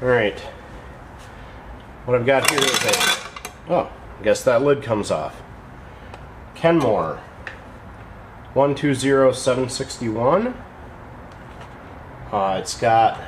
Alright. What I've got here is a... Oh, I guess that lid comes off. Kenmore 120761. It's got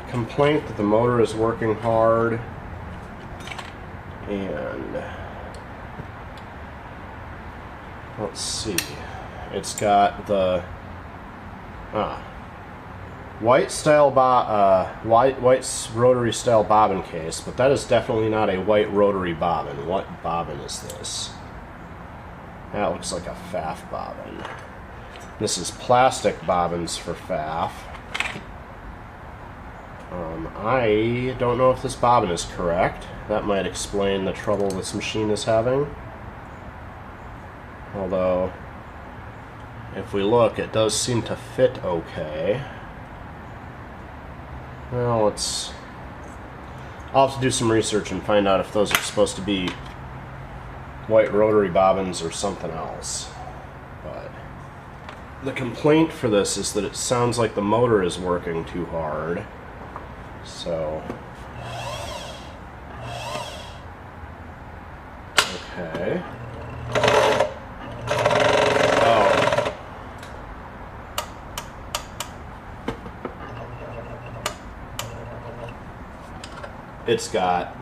complaint that the motor is working hard, and let's see, it's got the white rotary style bobbin case, but that is definitely not a white rotary bobbin. What bobbin is this? That looks like a FAF bobbin. This is plastic bobbins for FAF. I don't know if this bobbin is correct. That might explain the trouble this machine is having. Although, if we look, it does seem to fit okay. Well, I'll have to do some research and find out if those are supposed to be white rotary bobbins or something else. But the complaint for this is that it sounds like the motor is working too hard. So, okay. Oh. It's got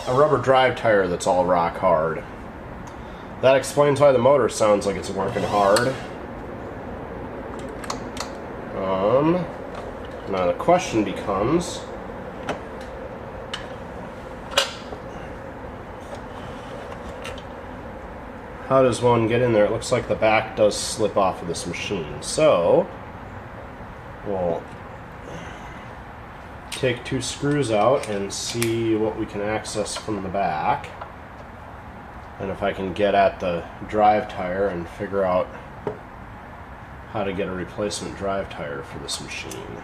a rubber drive tire that's all rock hard. That explains why the motor sounds like it's working hard. Now the question becomes, how does one get in there? It looks like the back does slip off of this machine. So, we'll take two screws out and see what we can access from the back. And if I can get at the drive tire and figure out how to get a replacement drive tire for this machine.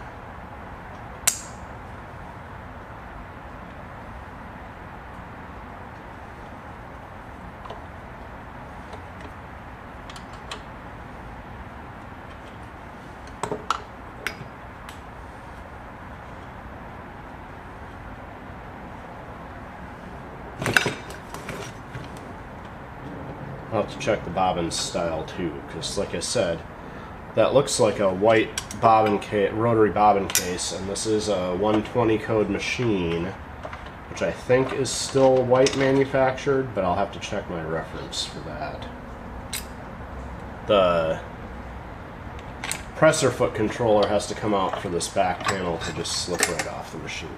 I'll have to check the bobbin style too, because like I said, that looks like a white rotary bobbin case, and this is a 120 code machine, which I think is still white manufactured, but I'll have to check my reference for that. The presser foot controller has to come out for this back panel to just slip right off the machine.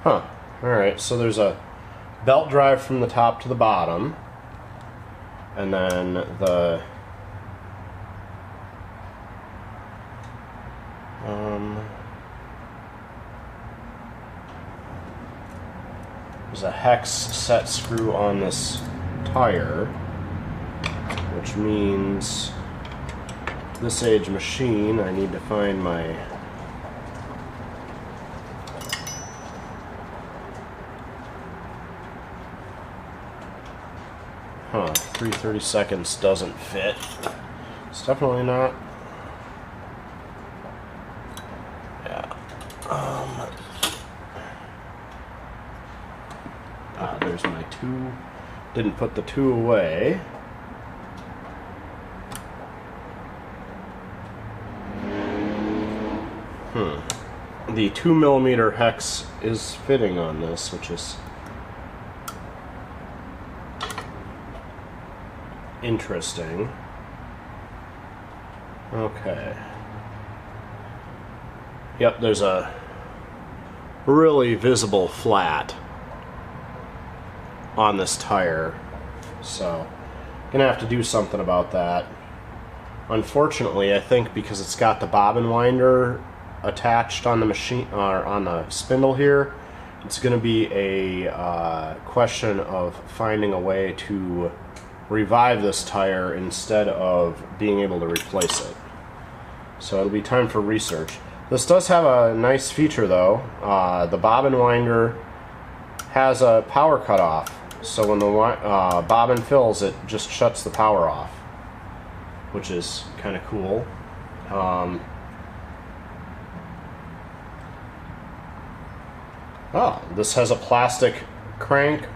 Huh. Alright, so there's a belt drive from the top to the bottom, and then the there's a hex set screw on this tire, which means this age machine, I need to find my Huh, 3/32 doesn't fit. It's definitely not. Yeah. There's my 2. Didn't put the 2 away. The 2mm hex is fitting on this, which is interesting. Okay. Yep, there's a really visible flat on this tire, so gonna have to do something about that. Unfortunately, I think because it's got the bobbin winder attached on the machine, or on the spindle here, it's gonna be a question of finding a way to revive this tire instead of being able to replace it. So it'll be time for research. This does have a nice feature though. The bobbin winder has a power cutoff, so when the bobbin fills, it just shuts the power off, which is kind of cool. Oh, this has a plastic crank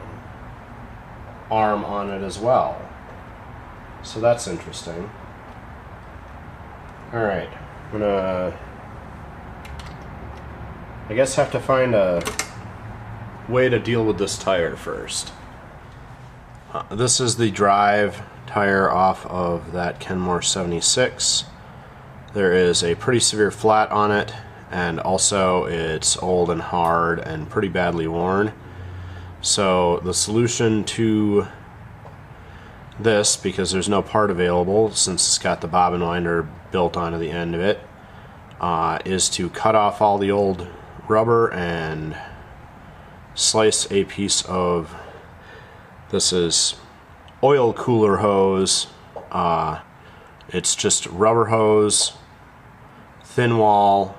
arm on it as well, so that's interesting. Alright, I'm gonna, I guess, have to find a way to deal with this tire first. This is the drive tire off of that Kenmore 76. There is a pretty severe flat on it, and also it's old and hard and pretty badly worn. So the solution to this, because there's no part available since it's got the bobbin winder built onto the end of it, is to cut off all the old rubber and slice a piece of, this is oil cooler hose. It's just rubber hose, thin wall,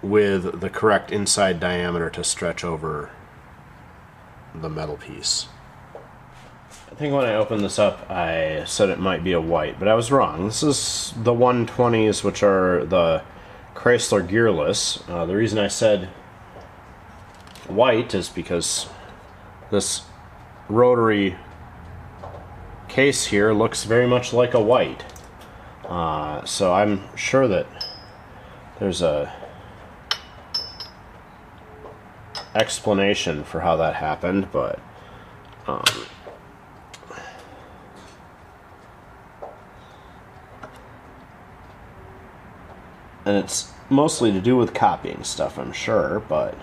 with the correct inside diameter to stretch over the metal piece. I think when I opened this up I said it might be a white, but I was wrong. This is the 120s, which are the Chrysler gearless. The reason I said white is because this rotary case here looks very much like a white. So I'm sure that there's a explanation for how that happened, but and it's mostly to do with copying stuff, I'm sure, but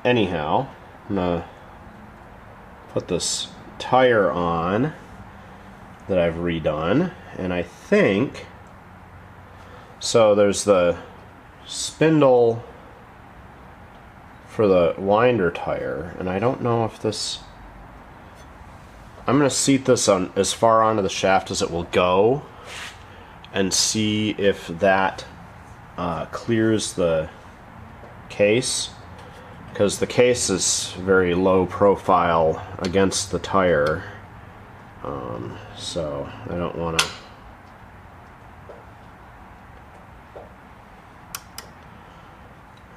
anyhow, I'm gonna put this tire on that I've redone, and I think so. There's the spindle for the winder tire, and I don't know if this, I'm going to seat this on as far onto the shaft as it will go and see if that clears the case, because the case is very low profile against the tire, so I don't want to.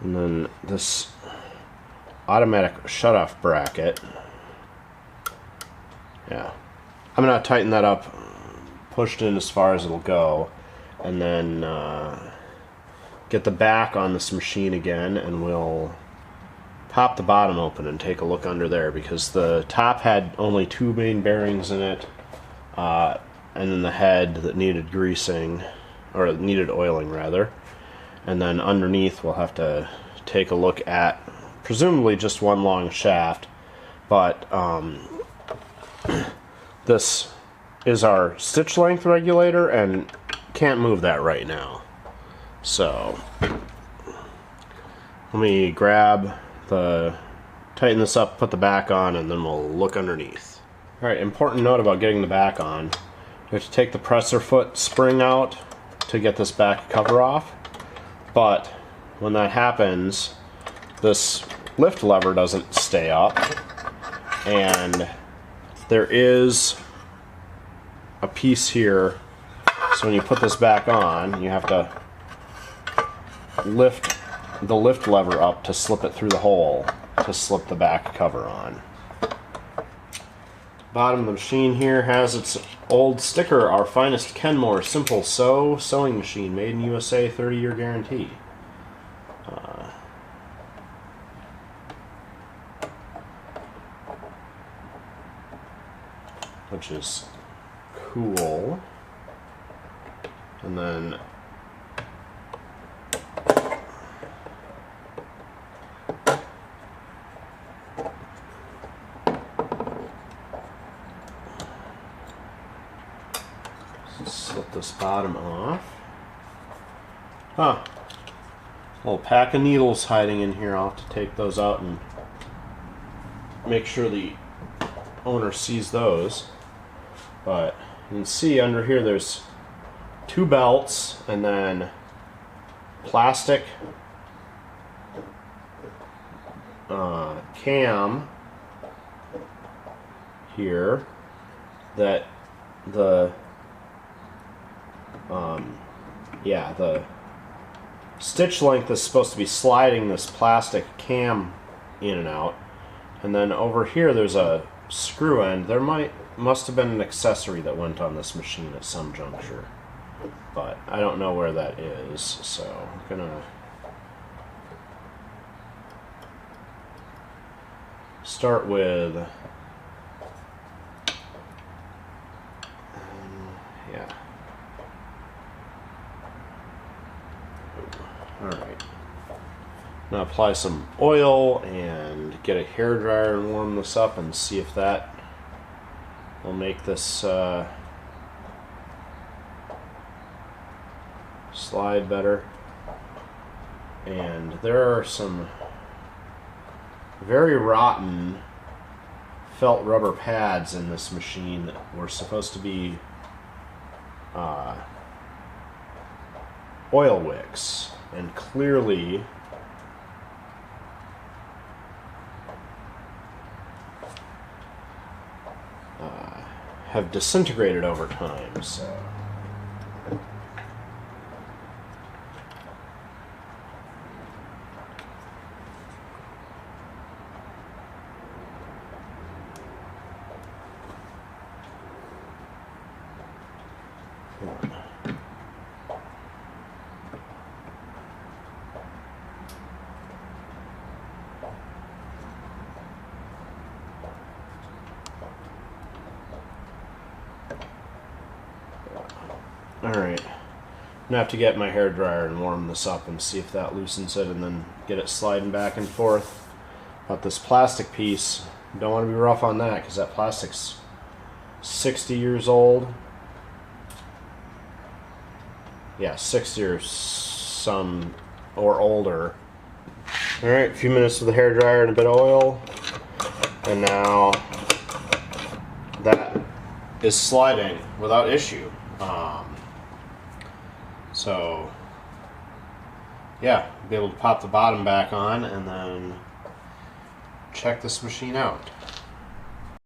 And then this automatic shutoff bracket, yeah, I'm gonna tighten that up, push it in as far as it'll go, and then get the back on this machine again, and we'll pop the bottom open and take a look under there, because the top had only 2 main bearings in it, and then the head that needed greasing, or needed oiling rather, and then underneath we'll have to take a look at presumably just one long shaft, but this is our stitch length regulator and can't move that right now. So let me tighten this up, put the back on, and then we'll look underneath. Alright, important note about getting the back on. We have to take the presser foot spring out to get this back cover off, but when that happens, this lift lever doesn't stay up, and there is a piece here, so when you put this back on, you have to lift the lift lever up to slip it through the hole to slip the back cover on. Bottom of the machine here has its old sticker, "Our finest Kenmore simple sew sewing machine, made in USA, 30-year guarantee." Which is cool. And then slip this bottom off. Huh. A little pack of needles hiding in here. I'll have to take those out and make sure the owner sees those. But you can see under here there's 2 belts, and then plastic cam here that the the stitch length is supposed to be sliding this plastic cam in and out, and then over here there's a screw end. There must have been an accessory that went on this machine at some juncture, but I don't know where that is, so I'm gonna start with Alright. Now apply some oil and get a hairdryer and warm this up and see if that will make this slide better. And there are some very rotten felt rubber pads in this machine that were supposed to be oil wicks, and clearly have disintegrated over time, so alright, I'm gonna have to get my hairdryer and warm this up and see if that loosens it, and then get it sliding back and forth. But this plastic piece, don't want to be rough on that because that plastic's 60 years old. Yeah, 60 or some or older. Alright, a few minutes with the hairdryer and a bit of oil, and now that is sliding without issue. So yeah, be able to pop the bottom back on and then check this machine out.